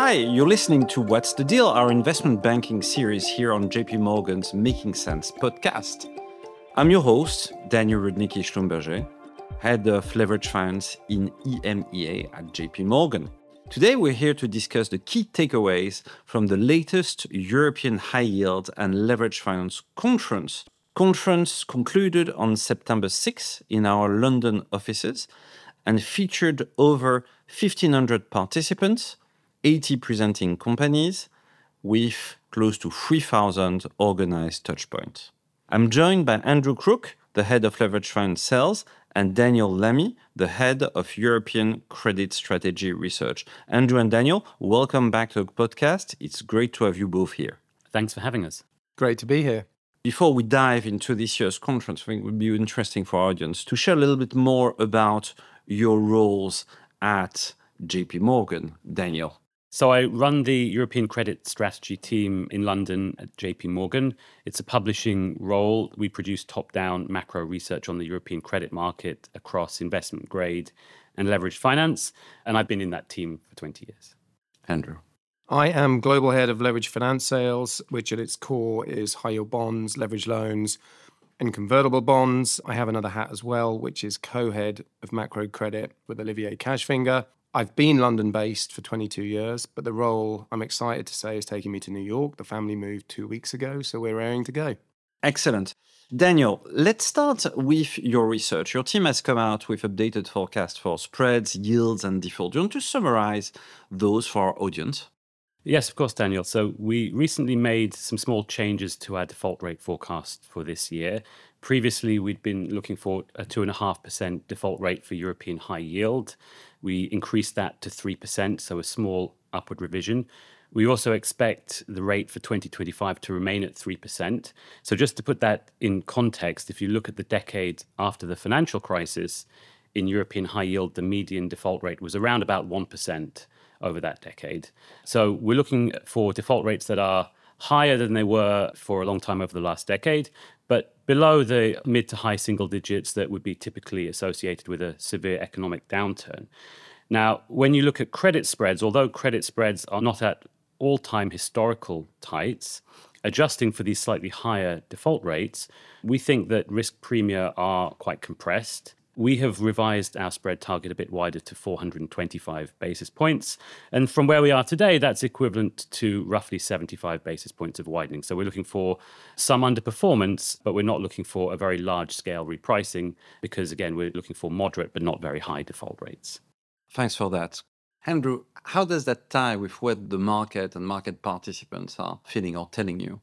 Hi, you're listening to What's the Deal, our investment banking series here on JP Morgan's Making Sense podcast. I'm your host, Daniel Rudnicki Schlumberger, head of leverage finance in EMEA at JP Morgan. Today, we're here to discuss the key takeaways from the latest European High Yield and Leverage Finance Conference. Conference concluded on September 6 in our London offices and featured over 1,500 participants, 80 presenting companies, with close to 3,000 organized touchpoints. I'm joined by Andrew Crook, the head of leverage finance sales, and Daniel Lamy, the head of European Credit Strategy Research. Andrew and Daniel, welcome back to the podcast. It's great to have you both here. Thanks for having us. Great to be here. Before we dive into this year's conference, I think it would be interesting for our audience to share a little bit more about your roles at JP Morgan. Daniel. So I run the European Credit Strategy team in London at JP Morgan. It's a publishing role. We produce top-down macro research on the European credit market across investment grade and leveraged finance. And I've been in that team for 20 years. Andrew. I am global head of leveraged finance sales, which at its core is high-yield bonds, leveraged loans, and convertible bonds. I have another hat as well, which is co-head of macro credit with Olivier Cashfinger. I've been London-based for 22 years, but the role, I'm excited to say, is taking me to New York. The family moved 2 weeks ago, so we're raring to go. Excellent. Daniel, let's start with your research. Your team has come out with updated forecasts for spreads, yields, and default. Do you want to summarize those for our audience? Yes, of course, Daniel. So we recently made some small changes to our default rate forecast for this year. Previously, we'd been looking for a 2.5% default rate for European high yield. We increased that to 3%, so a small upward revision. We also expect the rate for 2025 to remain at 3%. So just to put that in context, if you look at the decade after the financial crisis, in European high yield, the median default rate was around about 1% over that decade. So we're looking for default rates that are higher than they were for a long time over the last decade, but below the mid to high single digits that would be typically associated with a severe economic downturn. Now, when you look at credit spreads, although credit spreads are not at all-time historical tights, adjusting for these slightly higher default rates, we think that risk premia are quite compressed. We have revised our spread target a bit wider to 425 basis points. And from where we are today, that's equivalent to roughly 75 basis points of widening. So we're looking for some underperformance, but we're not looking for a very large-scale repricing because, again, we're looking for moderate but not very high default rates. Thanks for that. Andrew, how does that tie with what the market and market participants are feeling or telling you?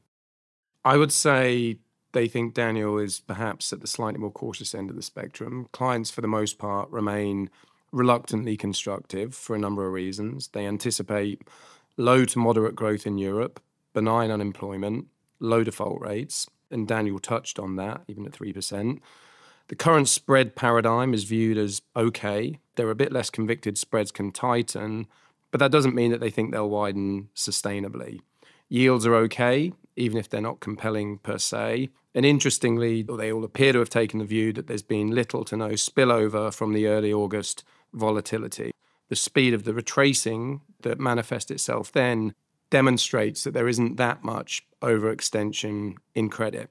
I would say they think Daniel is perhaps at the slightly more cautious end of the spectrum. Clients, for the most part, remain reluctantly constructive for a number of reasons. They anticipate low to moderate growth in Europe, benign unemployment, low default rates, and Daniel touched on that, even at 3%. The current spread paradigm is viewed as okay. They're a bit less convicted spreads can tighten, but that doesn't mean that they think they'll widen sustainably. Yields are okay, even if they're not compelling per se. And interestingly, they all appear to have taken the view that there's been little to no spillover from the early August volatility. The speed of the retracing that manifests itself then demonstrates that there isn't that much overextension in credit.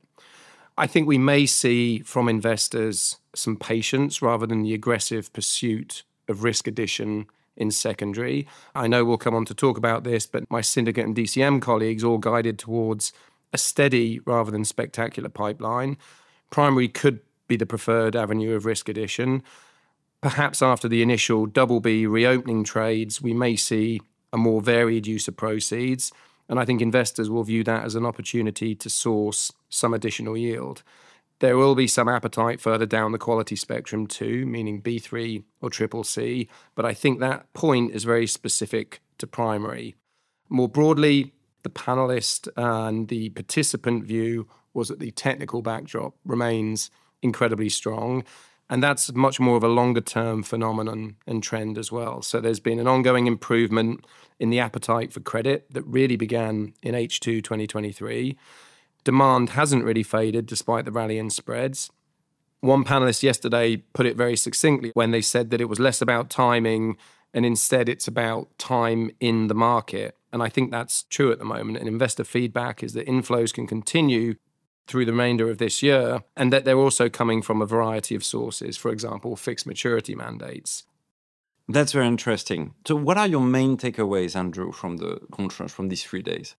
I think we may see from investors some patience rather than the aggressive pursuit of risk addition in secondary. I know we'll come on to talk about this, but my syndicate and DCM colleagues all guided towards a steady rather than spectacular pipeline. Primary could be the preferred avenue of risk addition. Perhaps after the initial double B reopening trades, we may see a more varied use of proceeds. And I think investors will view that as an opportunity to source some additional yield. There will be some appetite further down the quality spectrum too, meaning B3 or triple C, but I think that point is very specific to primary. More broadly, the panelist and the participant view was that the technical backdrop remains incredibly strong, and that's much more of a longer-term phenomenon and trend as well. So there's been an ongoing improvement in the appetite for credit that really began in H2 2023. Demand hasn't really faded despite the rally in spreads. One panelist yesterday put it very succinctly when they said that it was less about timing And instead, it's about time in the market. And I think that's true at the moment. And investor feedback is that inflows can continue through the remainder of this year, and that they're also coming from a variety of sources, for example, fixed maturity mandates. That's very interesting. So what are your main takeaways, Andrew, from the conference, from these 3 days?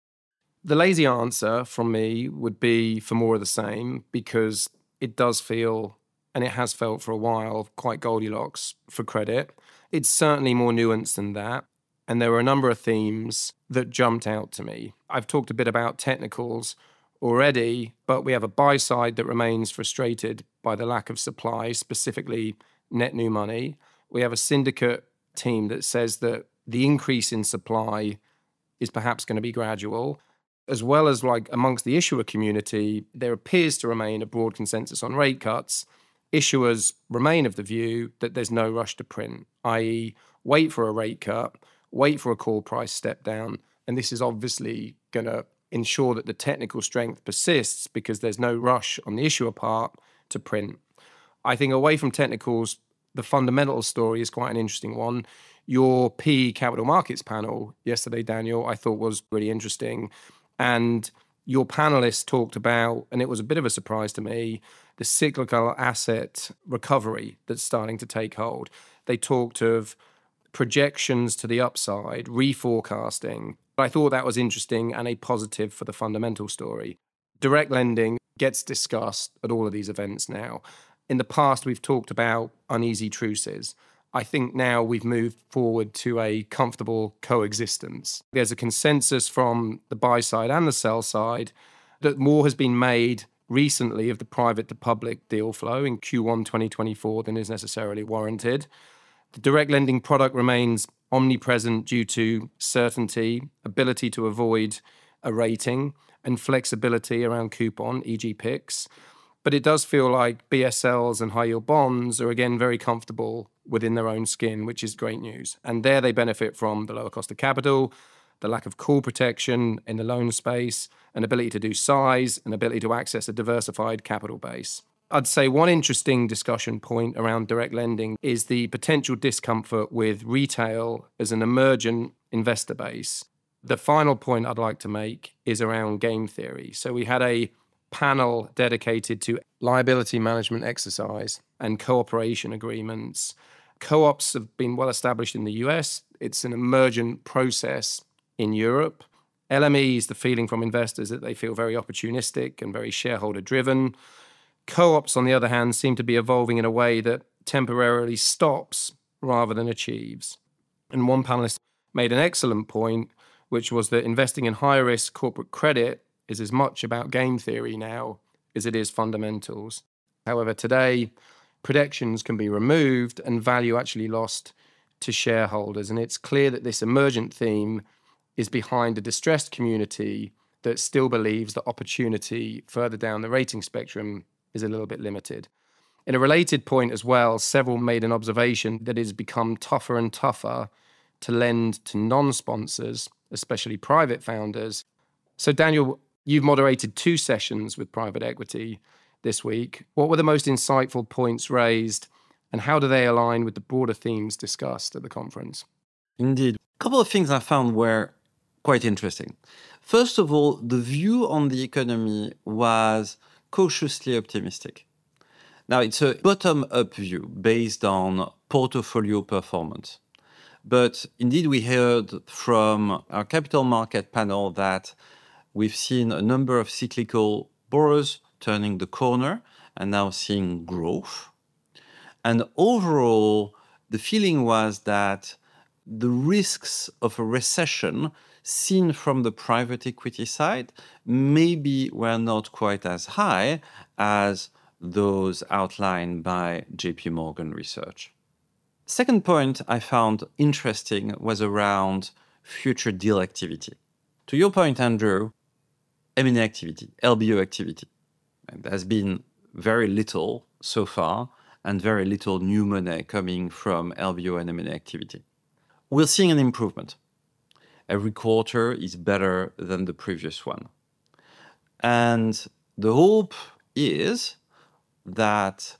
The lazy answer from me would be for more of the same, because it does feel, and it has felt for a while, quite Goldilocks for credit. It's certainly more nuanced than that. And there were a number of themes that jumped out to me. I've talked a bit about technicals already, but we have a buy side that remains frustrated by the lack of supply, specifically net new money. We have a syndicate team that says that the increase in supply is perhaps going to be gradual, as well as, like, amongst the issuer community, there appears to remain a broad consensus on rate cuts. Issuers remain of the view that there's no rush to print, i.e. wait for a rate cut, wait for a call price step down, and this is obviously going to ensure that the technical strength persists because there's no rush on the issuer part to print. I think away from technicals, the fundamental story is quite an interesting one. Your PE capital markets panel yesterday, Daniel, I thought was really interesting. And your panelists talked about, and it was a bit of a surprise to me, the cyclical asset recovery that's starting to take hold. They talked of projections to the upside, reforecasting. I thought that was interesting and a positive for the fundamental story. Direct lending gets discussed at all of these events now. In the past, we've talked about uneasy truces. I think now we've moved forward to a comfortable coexistence. There's a consensus from the buy side and the sell side that more has been made recently of the private to public deal flow in Q1 2024 than is necessarily warranted. The direct lending product remains omnipresent due to certainty, ability to avoid a rating, and flexibility around coupon, e.g. PICs. But it does feel like BSLs and high yield bonds are again very comfortable within their own skin, which is great news. And there they benefit from the lower cost of capital, the lack of call protection in the loan space, an ability to do size, an ability to access a diversified capital base. I'd say one interesting discussion point around direct lending is the potential discomfort with retail as an emergent investor base. The final point I'd like to make is around game theory. So we had a panel dedicated to liability management exercise and cooperation agreements. Co-ops have been well established in the US. It's an emergent process in Europe. LME is the feeling from investors that they feel very opportunistic and very shareholder driven. Co-ops, on the other hand, seem to be evolving in a way that temporarily stops rather than achieves. And one panelist made an excellent point, which was that investing in high-risk corporate credit is as much about game theory now as it is fundamentals. However, today, protections can be removed and value actually lost to shareholders. And it's clear that this emergent theme is behind a distressed community that still believes that opportunity further down the rating spectrum is a little bit limited. In a related point as well, several made an observation that it has become tougher and tougher to lend to non-sponsors, especially private founders. So Daniel, you've moderated 2 sessions with private equity this week. What were the most insightful points raised, and how do they align with the broader themes discussed at the conference? Indeed. A couple of things I found were quite interesting. First of all, the view on the economy was cautiously optimistic. Now, it's a bottom-up view based on portfolio performance. But indeed, we heard from our capital market panel that we've seen a number of cyclical borrowers turning the corner and now seeing growth. And overall, the feeling was that the risks of a recession seen from the private equity side maybe were not quite as high as those outlined by JP Morgan research. Second point I found interesting was around future deal activity. To your point, Andrew, M&A activity, LBO activity. And there has been very little so far and very little new money coming from LBO and M&A activity. We're seeing an improvement. Every quarter is better than the previous one. And the hope is that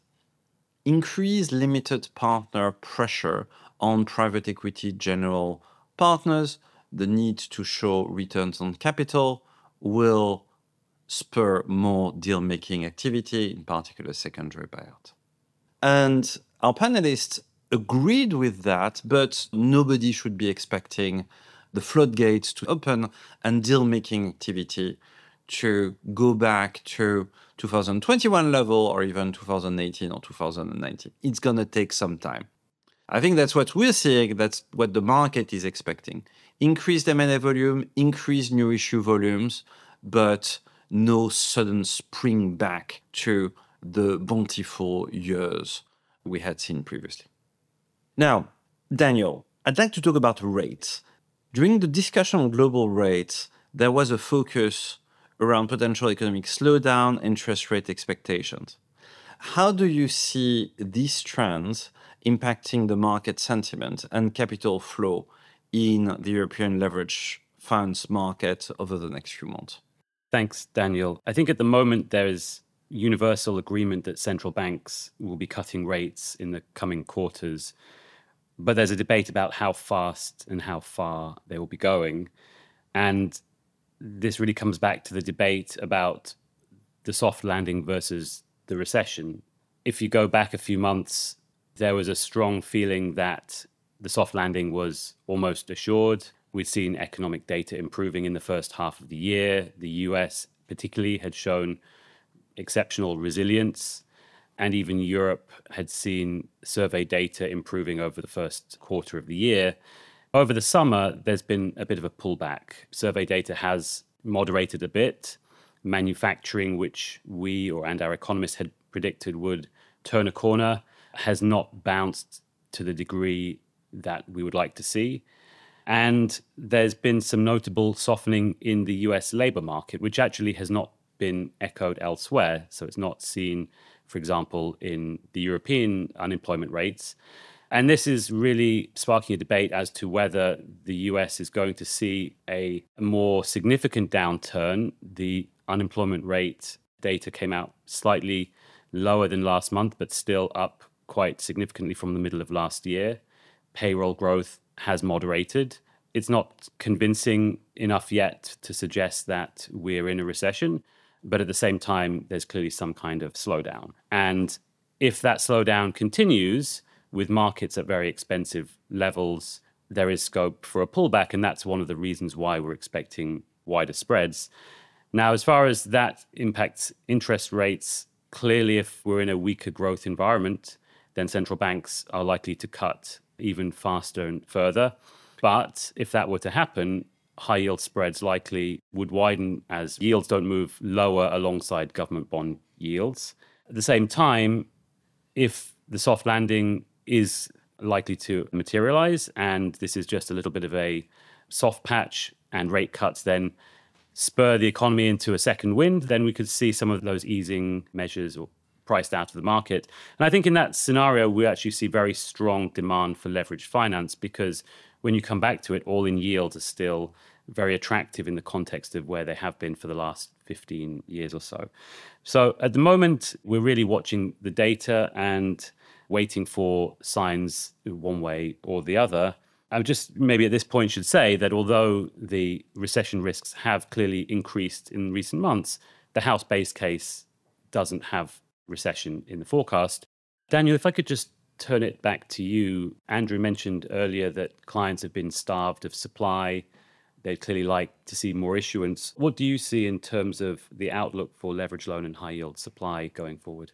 increased limited partner pressure on private equity general partners, the need to show returns on capital will spur more deal-making activity, in particular secondary buyout. And our panelists agreed with that, but nobody should be expecting the floodgates to open and deal-making activity to go back to 2021 level or even 2018 or 2019. It's going to take some time. I think that's what we're seeing. That's what the market is expecting. Increased M&A volume, increased new issue volumes, but no sudden spring back to the bountiful years we had seen previously. Now, Daniel, I'd like to talk about rates. During the discussion on global rates, there was a focus around potential economic slowdown, interest rate expectations. How do you see these trends impacting the market sentiment and capital flow in the European leverage funds market over the next few months? Thanks, Daniel. I think at the moment there is universal agreement that central banks will be cutting rates in the coming quarters. But there's a debate about how fast and how far they will be going. And this really comes back to the debate about the soft landing versus the recession. If you go back a few months, there was a strong feeling that the soft landing was almost assured. We'd seen economic data improving in the first half of the year. The US particularly had shown exceptional resilience. And even Europe had seen survey data improving over the first quarter of the year. Over the summer, there's been a bit of a pullback. Survey data has moderated a bit. Manufacturing, which we and our economists had predicted would turn a corner, has not bounced to the degree that we would like to see. And there's been some notable softening in the US labor market, which actually has not been echoed elsewhere. So it's not seen, for example, in the European unemployment rates. And this is really sparking a debate as to whether the US is going to see a more significant downturn. The unemployment rate data came out slightly lower than last month, but still up quite significantly from the middle of last year. Payroll growth has moderated. It's not convincing enough yet to suggest that we're in a recession. But at the same time, there's clearly some kind of slowdown. And if that slowdown continues with markets at very expensive levels, there is scope for a pullback. And that's one of the reasons why we're expecting wider spreads. Now, as far as that impacts interest rates, clearly, if we're in a weaker growth environment, then central banks are likely to cut even faster and further. But if that were to happen, high yield spreads likely would widen as yields don't move lower alongside government bond yields. At the same time, if the soft landing is likely to materialize and this is just a little bit of a soft patch and rate cuts then spur the economy into a second wind, then we could see some of those easing measures or priced out of the market. And I think in that scenario, we actually see very strong demand for leveraged finance because when you come back to it, all-in yields are still very attractive in the context of where they have been for the last 15 years or so. So at the moment, we're really watching the data and waiting for signs one way or the other. I just maybe at this point should say that although the recession risks have clearly increased in recent months, the house-based case doesn't have recession in the forecast. Daniel, if I could just turn it back to you. Andrew mentioned earlier that clients have been starved of supply. They'd clearly like to see more issuance. What do you see in terms of the outlook for leverage loan and high yield supply going forward?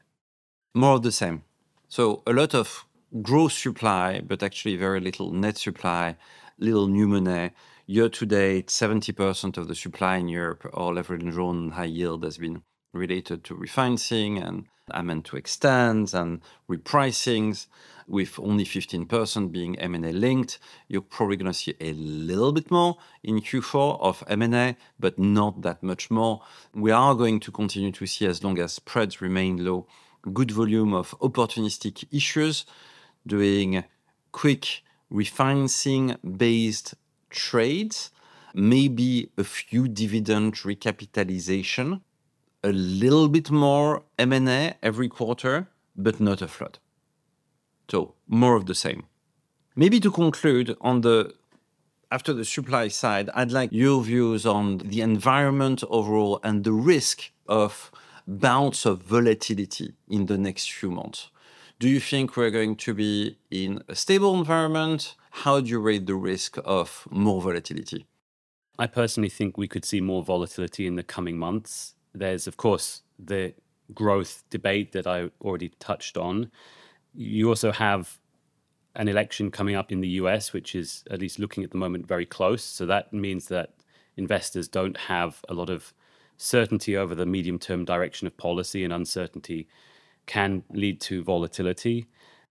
More of the same. So a lot of gross supply, but actually very little net supply, little new money. Year to date, 70% of the supply in Europe or leverage loan and high yield has been related to refinancing and amend to extend and repricings, with only 15% being M&A linked. You're probably going to see a little bit more in Q4 of M&A, but not that much more. We are going to continue to see, as long as spreads remain low, good volume of opportunistic issues doing quick refinancing-based trades, maybe a few dividend recapitalization, a little bit more M&A every quarter, but not a flood. So more of the same. Maybe to conclude after the supply side, I'd like your views on the environment overall and the risk of bounce of volatility in the next few months. Do you think we're going to be in a stable environment? How do you rate the risk of more volatility? I personally think we could see more volatility in the coming months. There's, of course, the growth debate that I already touched on. You also have an election coming up in the US, which is at least looking at the moment very close. So that means that investors don't have a lot of certainty over the medium-term direction of policy, and uncertainty can lead to volatility.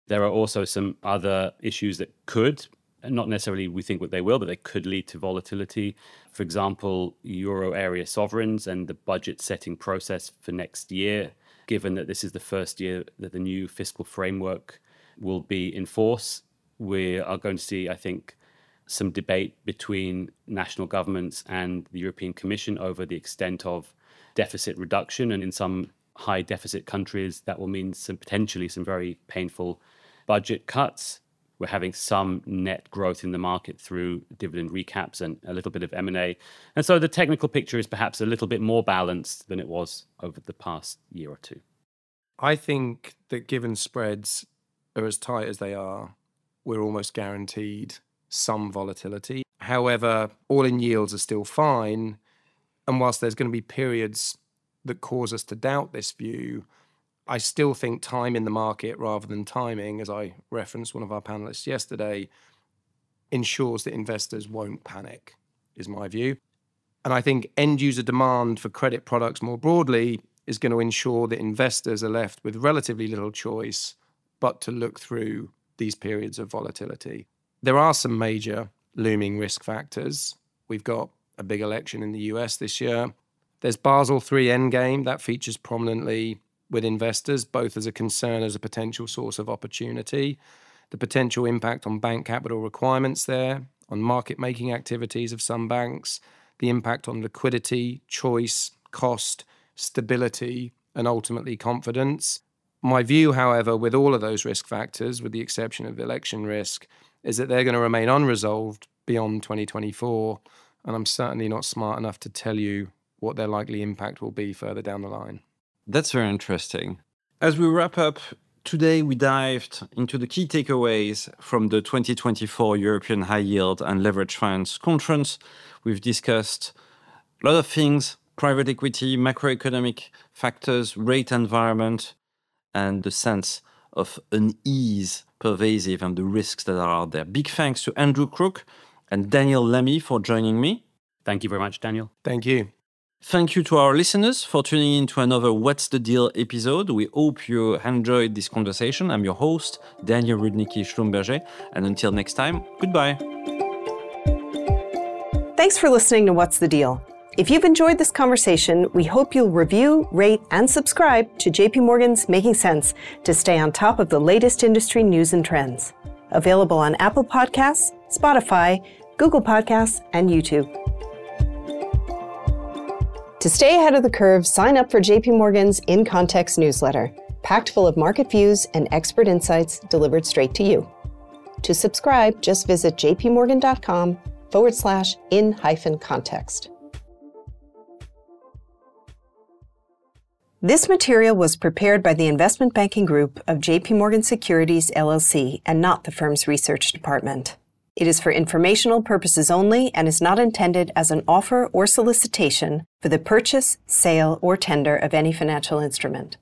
There are also some other issues that could, not necessarily we think what they will, but they could lead to volatility. For example, euro area sovereigns and the budget setting process for next year, given that this is the first year that the new fiscal framework will be in force. We are going to see, I think, some debate between national governments and the European Commission over the extent of deficit reduction. And in some high deficit countries, that will mean potentially some very painful budget cuts. We're having some net growth in the market through dividend recaps and a little bit of M&A. And so the technical picture is perhaps a little bit more balanced than it was over the past year or two. I think that given spreads are as tight as they are, we're almost guaranteed some volatility. However, all-in yields are still fine. And whilst there's going to be periods that cause us to doubt this view, I still think time in the market rather than timing, as I referenced one of our panelists yesterday, ensures that investors won't panic, is my view. And I think end-user demand for credit products more broadly is going to ensure that investors are left with relatively little choice but to look through these periods of volatility. There are some major looming risk factors. We've got a big election in the US this year. There's Basel III Endgame that features prominently with investors, both as a concern as a potential source of opportunity, the potential impact on bank capital requirements there, on market-making activities of some banks, the impact on liquidity, choice, cost, stability, and ultimately confidence. My view, however, with all of those risk factors, with the exception of election risk, is that they're going to remain unresolved beyond 2024, and I'm certainly not smart enough to tell you what their likely impact will be further down the line. That's very interesting. As we wrap up, today we dived into the key takeaways from the 2024 European High Yield and Leveraged Finance Conference. We've discussed a lot of things: private equity, macroeconomic factors, rate environment, and the sense of unease pervasive and the risks that are out there. Big thanks to Andrew Crook and Daniel Lamy for joining me. Thank you very much, Daniel. Thank you. Thank you to our listeners for tuning in to another What's the Deal episode. We hope you enjoyed this conversation. I'm your host, Daniel Rudnicki Schlumberger, and until next time, goodbye. Thanks for listening to What's the Deal. If you've enjoyed this conversation, we hope you'll review, rate, and subscribe to JP Morgan's Making Sense to stay on top of the latest industry news and trends. Available on Apple Podcasts, Spotify, Google Podcasts, and YouTube. To stay ahead of the curve, sign up for JP Morgan's In Context newsletter, packed full of market views and expert insights delivered straight to you. To subscribe, just visit jpmorgan.com/in-context. This material was prepared by the investment banking group of JP Morgan Securities, LLC, and not the firm's research department. It is for informational purposes only and is not intended as an offer or solicitation for the purchase, sale, or tender of any financial instrument.